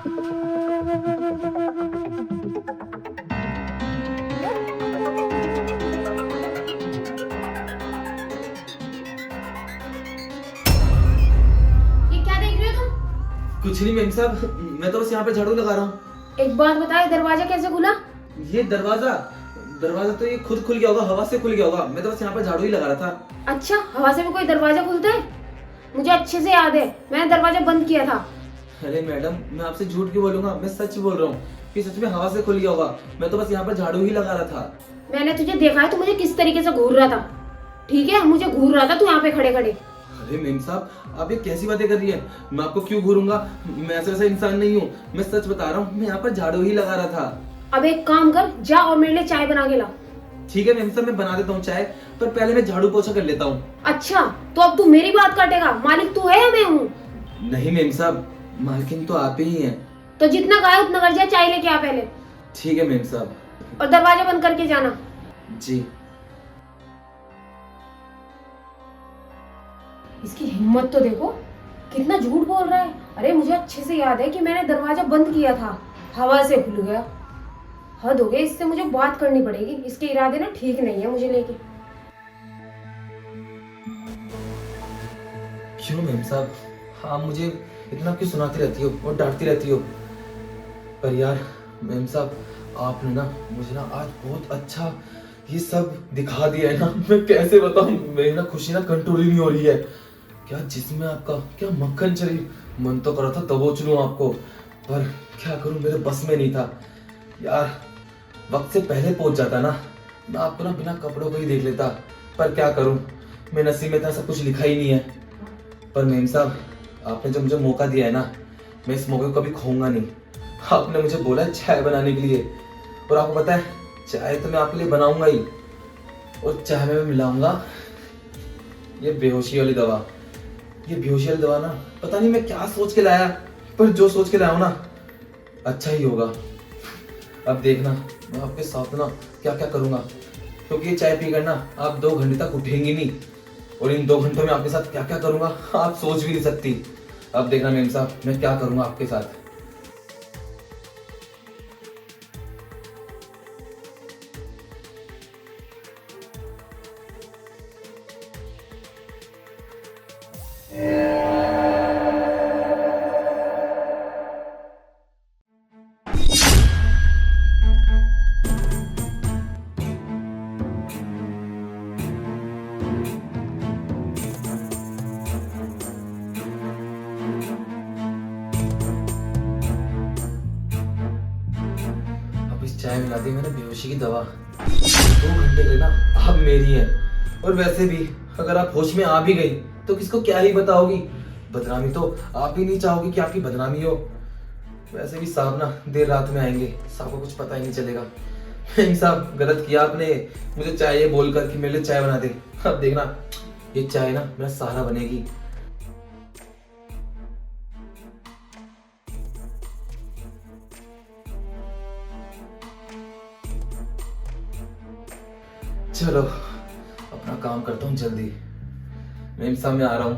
ये क्या देख रहे हो तुम? कुछ नहीं मेम साहब, मैं तो बस यहाँ पे झाड़ू लगा रहा हूँ। एक बात बताए, दरवाजा कैसे खुला? ये दरवाजा दरवाजा तो ये खुद खुल गया होगा, हवा से खुल गया होगा। मैं तो बस यहाँ पे झाड़ू ही लगा रहा था। अच्छा, हवा से भी कोई दरवाजा खुलता है? मुझे अच्छे से याद है, मैंने दरवाजा बंद किया था। अरे मैडम, मैं आपसे झूठ क्यों बोलूंगा, मैं सच बोल रहा हूँ कि सच में हवा से खुल गया होगा। मैं तो बस यहाँ पर झाड़ू ही लगा रहा था। मैंने तुझे देखा है, तू मुझे किस तरीके से घूर रहा था। ठीक है, मुझे घूर रहा था तू यहाँ पे खड़े खड़े। अरे मेम साहब, आप ये कैसी बातें कर रही है? मैं आपको क्यों घूरूंगा? मैं ऐसा वैसा इंसान नहीं हूँ। मैं सच बता रहा हूँ, मैं यहाँ पर झाड़ू ही लगा रहा था। अब एक काम कर, जा और मेरे लिए चाय बना के ला। ठीक है मेम साहब, मैं बना देता हूँ चाय, पर पहले मैं झाड़ू पोछा कर लेता हूँ। अच्छा, तो अब तू मेरी बात काटेगा? मालिक तू है या मैं हूँ? नहीं मेम साहब, मालकिन तो आप ही हैं। तो जितना कहा उतना कर, जा चाय लेके आ पहले। ठीक है मेम साहब। और दरवाजा बंद करके जाना। जी। इसकी हिम्मत तो देखो, कितना झूठ बोल रहा है। अरे मुझे अच्छे से याद है कि मैंने दरवाजा बंद किया था, हवा से खुल गया। हद हो गई, इससे मुझे बात करनी पड़ेगी। इसके इरादे ना ठीक नहीं है मुझे लेके। क्यों मेम साहब, आप मुझे इतना क्यों सुनाती रहती हो और डांटती रहती हो? पर यार मेम साहब, आपने ना मुझे ना आज बहुत अच्छा ये सब दिखा दिया है ना। मैं कैसे बताऊं, मेरी ना खुशी ना कंट्रोल ही नहीं हो रही है। क्या जिसमें आपका क्या मक्खन शरीर, मन तो कर रहा था दबोच लूं आपको, पर क्या करूं, मेरे बस में नहीं था। यार वक्त से पहले पहुंच जाता ना, मैं आपको ना बिना कपड़ों को ही देख लेता। पर क्या करूं, मेरे नसीब में इतना सब कुछ लिखा ही नहीं है। पर मेम साहब, आपने जो मुझे मौका दिया है ना, मैं इस मौके को कभी खोऊंगा नहीं। आपने मुझे बोला है चाय बनाने के लिए, और आपको पता है चाय तो मैं आपके लिए बनाऊंगा ही, और चाय में मैं मिलाऊंगा ये बेहोशी वाली दवा। ये बेहोशी वाली दवा ना, पता नहीं मैं क्या सोच के लाया, पर जो सोच के लाया हूं ना, अच्छा ही होगा। अब देखना मैं आपके साथ ना क्या क्या करूंगा, क्योंकि ये चाय पीकर ना आप 2 घंटे तक उठेंगी नहीं, और इन 2 घंटों में आपके साथ क्या क्या करूंगा आप सोच भी नहीं सकती। अब देखना मेम साहब, मैं क्या करूंगा आपके साथ। अब इस चाय में ला दी मैंने बेहोशी की दवा। 2 घंटे के लिए ना आप मेरी हैं, और वैसे भी अगर आप होश में आ भी गई तो किसको क्या ही बताओगी? बदनामी तो आप ही नहीं चाहोगी कि आपकी बदनामी हो। वैसे भी साहब ना देर रात में आएंगे, साहब को कुछ पता ही नहीं चलेगा। नहीं साहब, गलत किया आपने मुझे चाहिए बोलकर कि मेरे लिए चाय बना दे। अब देखना ये चाय ना मेरा सहारा बनेगी। चलो अपना काम करता हूँ जल्दी। मेम साहब मैं आ रहा हूँ।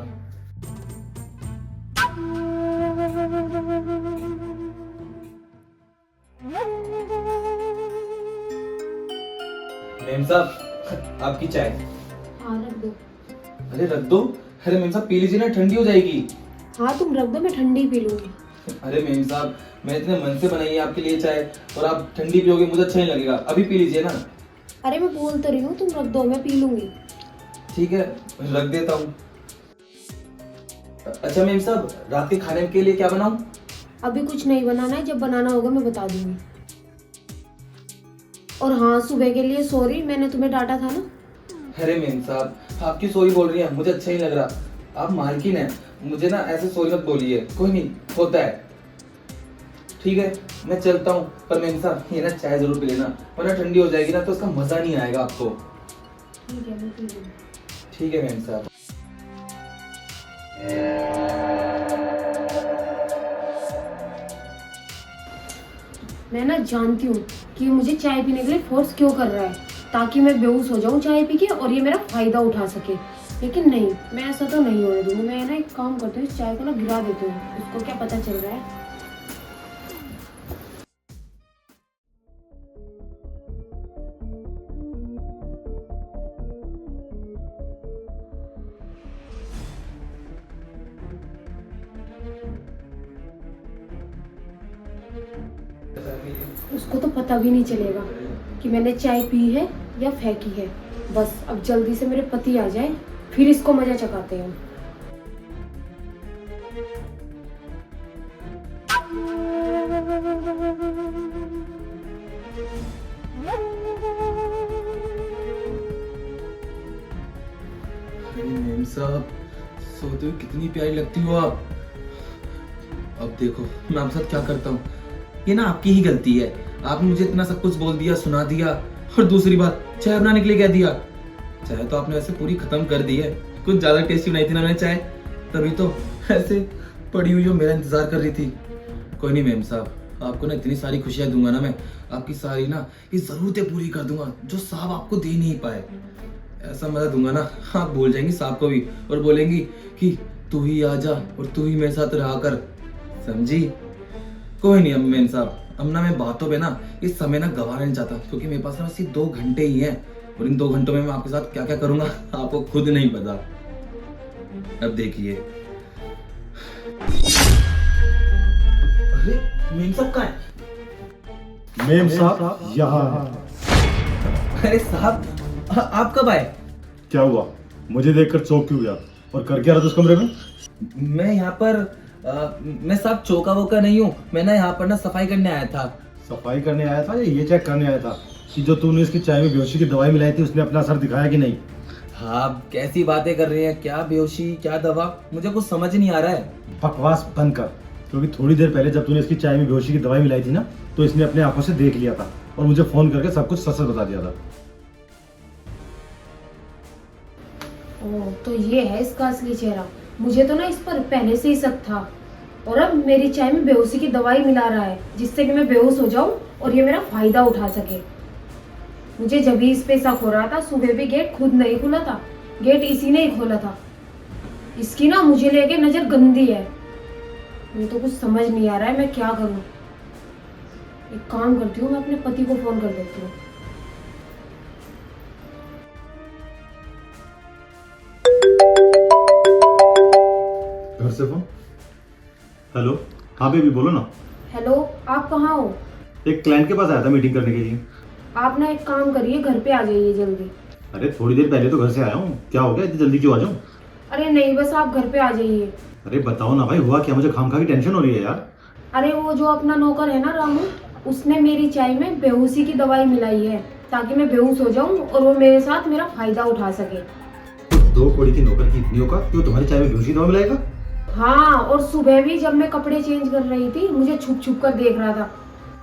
मेम साहब आपकी चाय। हाँ रख दो। अरे रख दो। अरे मेम साहब पी लीजिए ना, ठंडी हो जाएगी। हाँ तुम रख दो, मैं ठंडी पी लूंगी। अरे मेम साहब, मैं इतने मन से बनाई है आपके लिए चाय, और आप ठंडी पियोगे मुझे अच्छा नहीं लगेगा। अभी पी लीजिए ना। अरे मैं बोल तो रही हूँ, तुम रख दो, मैं पी लूंगी। ठीक है रख देता हूँ। अच्छा मेम साहब, रात के खाने के लिए क्या बनाऊं? अभी कुछ नहीं बनाना है, जब बनाना होगा मैं बता दूंगी। और हाँ, सुबह के लिए सॉरी, मैंने तुम्हें डांटा था ना। अरे मेम साहब, आप क्यों सॉरी बोल रही हैं? मुझे अच्छा नहीं लग रहा। आप मालकिन हैं, मुझे ना ऐसे सॉरी मत बोलिए। कोई नहीं, होता है। ठीक है मैं चलता हूँ, पर मेम साहब ये ना चाय जरूर पी लेना, वरना ठंडी हो जाएगी ना तो उसका मजा नहीं आएगा आपको। ठीक है, मैं पी लूंगी। ठीक है मेम साहब। मैं ना जानती हूँ कि ये मुझे चाय पीने के लिए फोर्स क्यों कर रहा है, ताकि मैं बेहोश हो जाऊं चाय पी के और ये मेरा फायदा उठा सके। लेकिन नहीं, मैं ऐसा तो नहीं होने दूंगी। मैं ना एक काम करती हूँ, इस चाय को ना गिरा देती हूँ, उसको क्या पता चल रहा है। उसको तो पता भी नहीं चलेगा कि मैंने चाय पी है या फेंकी है। बस अब जल्दी से मेरे पति आ जाए, फिर इसको मजा चखाते हैं। मेम साहब, सोते हुए कितनी प्यारी लगती हो आप। अब देखो मैं आपके साथ क्या करता हूँ। ये ना आपकी ही गलती है, आपने मुझे इतना सब कुछ बोल दिया, सुना दिया, और दूसरी बात चाय बनाने के लिए कह दिया। चाय तो आपने वैसे पूरी खत्म कर दी है, कुछ ज्यादा टेस्टी बनाई थी ना मैंने चाय, तभी तो ऐसे पड़ी हुई जो मेरा इंतजार कर रही थी। कोई नहीं मेम साहब, आपको ना इतनी सारी खुशियां दूंगा ना मैं, आपकी सारी ना ये जरूरतें पूरी कर दूंगा जो साहब आपको दे नहीं पाए। ऐसा मजा दूंगा ना, आप भूल जाएंगी साहब को भी और बोलेंगी कि तू ही आ जा और तू ही मेरे साथ रहा कर, समझी। कोई नहीं मेम साहब, अब ना मैं बातों पे ना इस समय ना गवाना नहीं चाहता, क्योंकि मेरे पास ना सिर्फ 2 घंटे ही हैं, और इन 2 घंटों में मैं आपके साथ क्या क्या करूंगा आपको खुद नहीं पता। अब देखिए। अरे मेम साहब कहाँ है? मेम साहब यहाँ है। अरे साहब आप कब आए? क्या हुआ, मुझे देखकर चौंक क्यों गया और कर क्या रहा था उस कमरे में? मैं यहाँ पर मैं साहब चौका वोका नहीं हूँ, मैं ना यहाँ पर ना सफाई करने आया था। सफाई करने आया था या ये चेक करने आया था कि जो तूने इसकी चाय में बेहोशी की दवाई मिलाई थी उसने अपना असर दिखाया कि नहीं? हाँ कैसी बातें कर रहे हैं, क्या बेहोशी क्या दवा, मुझे कुछ समझ नहीं आ रहा है। बकवास बंद कर, क्योंकि थोड़ी देर पहले जब तूने इसकी चाय में बेहोशी की दवाई मिलाई थी ना, तो इसने अपने आंखों से देख लिया था और मुझे फोन करके सब कुछ सच सच बता दिया था। ओह, तो ये है इसका असली चेहरा। मुझे तो ना इस पर पहले से ही शक था, और अब मेरी चाय में बेहोशी की दवाई मिला रहा है जिससे कि मैं बेहोश हो जाऊं और ये मेरा फायदा उठा सके। मुझे जब भी इस पे शक हो रहा था, सुबह भी गेट खुद नहीं खुला था, गेट इसी ने ही खोला था। इसकी ना मुझे लेके नजर गंदी है। मुझे तो कुछ समझ नहीं आ रहा है मैं क्या करूं। एक काम करती हूँ, मैं अपने पति को फोन कर देती हूँ। घर से फोन। हेलो, हाँ बेबी बोलो ना। हेलो, आप कहाँ हो? एक क्लाइंट के पास आया था मीटिंग करने के लिए। आप ना एक काम करिए, घर पे आ जाइए जल्दी। अरे थोड़ी देर पहले तो घर से आया हूँ, क्या हो गया इतनी जल्दी क्यों आ जाऊँ? अरे नहीं, बस आप घर पे आ जाइए। अरे बताओ ना भाई, हुआ क्या? मुझे खामखा की टेंशन हो रही है यार। अरे वो जो अपना नौकर है ना रामू, उसने मेरी चाय में बेहोशी की दवाई मिलाई है ताकि मैं बेहोश हो जाऊं और वो मेरे साथ मेरा फायदा उठा सके। तो 2 कौड़ी की नौकर की इतनी औकात कि वो तुम्हारी चाय में बेहोशी दवा मिलाएगा? हाँ, और सुबह भी जब मैं कपड़े चेंज कर रही थी मुझे छुप छुप कर देख रहा था।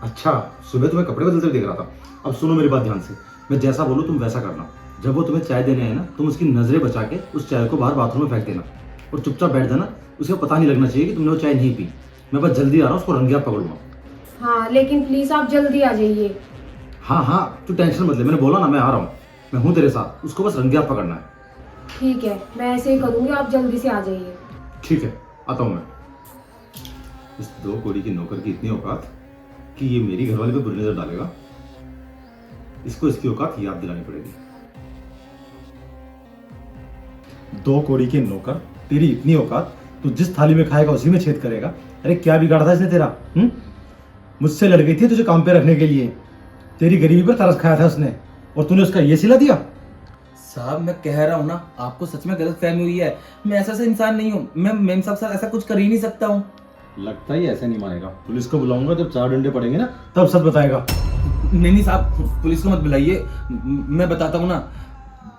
अच्छा, सुबह तुम्हें कपड़े बदलते हुए देख रहा था। अब सुनो मेरी बात ध्यान से, मैं जैसा बोलूँ तुम वैसा करना। जब वो तुम्हें चाय देने आए ना, तुम उसकी नजरें बचा के उस चाय को बाहर बाथरूम में फेंक देना और चुपचाप बैठ जाना। उसको पता नहीं लगना चाहिए कि तुमने वो चाय नहीं पी। मैं बस जल्दी आ रहा हूँ, उसको रंगे हाथ पकड़ूंगा। हाँ लेकिन प्लीज आप जल्दी आ जाइए। हाँ हाँ, तू टेंशन मत ले, मैंने बोला ना मैं आ रहा हूँ। मैं हूँ तेरे साथ, उसको बस रंगे हाथ पकड़ना है। ठीक है, मैं ऐसे ही करूंगी, आप जल्दी से आ जाइए। ठीक है, आता हूँ मैं। इस 2 कौड़ी की नौकर की इतनी औकात कि ये मेरी घरवाली पे बुरी नजर डालेगा। इसको इसकी औकात याद दिलानी पड़ेगी। 2 कौड़ी के नौकर, तेरी इतनी औकात, तू जिस थाली में खाएगा उसी में छेद करेगा। अरे क्या बिगाड़ा था इसने तेरा? मुझसे लड़ गई थी तुझे काम पे रखने के लिए, तेरी गरीबी पर तरस खाया था उसने और तूने उसका ये सिला दिया। साहब मैं कह रहा हूँ ना, आपको सच में गलत फहमी हुई है। मैं ऐसा इंसान नहीं हूँ, मैं मेम साहब साथ ऐसा कुछ कर ही नहीं सकता हूँ। लगता ही ऐसे नहीं मानेगा। पुलिस को बुलाऊंगा, जब 4 डंडे पड़ेंगे ना तब सच बताएगा। नहीं साहब, पुलिस को मत बुलाइए, मैं बताता हूँ ना।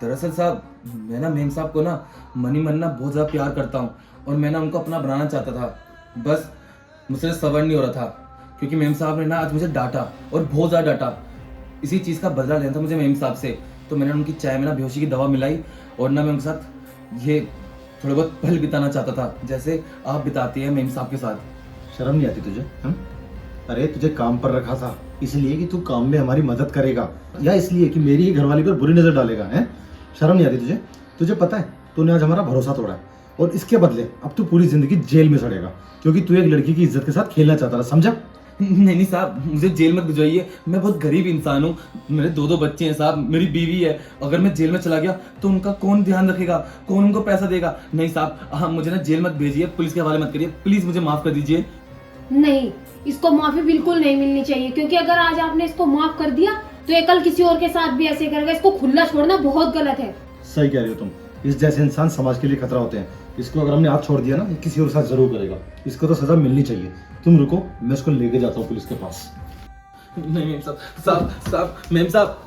दरअसल साहब मैं ना मेम साहब को ना मन ही मन ना बहुत ज़्यादा प्यार करता हूँ और मैं ना उनको अपना बनाना चाहता था, बस मुझसे सबर नहीं हो रहा था क्योंकि मेम साहब ने ना आज मुझे डांटा और बहुत ज़्यादा डांटा। इसी चीज़ का बदला लेना था मुझे मेम साहब से, तो मैंने उनकी चाय में ना बेहोशी की दवा मिलाई और ना मैं उनके साथ ये थोड़े बहुत पल बिताना चाहता था जैसे आप बिताती हैं मेम साहब के साथ। शर्म नहीं आती तुझे? अरे तुझे काम पर रखा था इसलिए कि तू काम में हमारी मदद करेगा या इसलिए कि मेरी ही घरवाली पर बुरी नजर डालेगा? हैं, शर्म नहीं आती तुझे? तुझे पता है तूने आज हमारा भरोसा तोड़ा है और इसके बदले अब तू पूरी जिंदगी जेल में सड़ेगा क्योंकि तू एक लड़की की इज्जत के साथ खेलना चाहता था, समझा? नहीं साहब, मुझे जेल मत भिजवाइए, मैं बहुत गरीब इंसान हूँ, मेरे 2 बच्चे हैं साहब, मेरी बीवी है। अगर मैं जेल में चला गया तो उनका कौन ध्यान रखेगा, कौन उनको पैसा देगा? नहीं साहब, हाँ मुझे ना जेल मत भेजिए, पुलिस के हवाले मत करिए, प्लीज मुझे माफ कर दीजिए। नहीं, इसको माफी बिल्कुल नहीं मिलनी चाहिए, क्योंकि अगर आज आपने इसको माफ कर दिया तो ये कल किसी और के साथ भी ऐसे करेगा। इसको खुला छोड़ना बहुत गलत है। सही कह रही हो तुम। इस जैसे इंसान समाज के लिए खतरा होते हैं। इसको अगर हमने हाथ छोड़ दिया ना, ये किसी और के साथ जरूर करेगा। इसको तो सजा मिलनी चाहिए। तुम रुको, मैं इसको लेके जाता हूँ पुलिस के पास। नहीं मेम साहब, साहब, मेम साहब,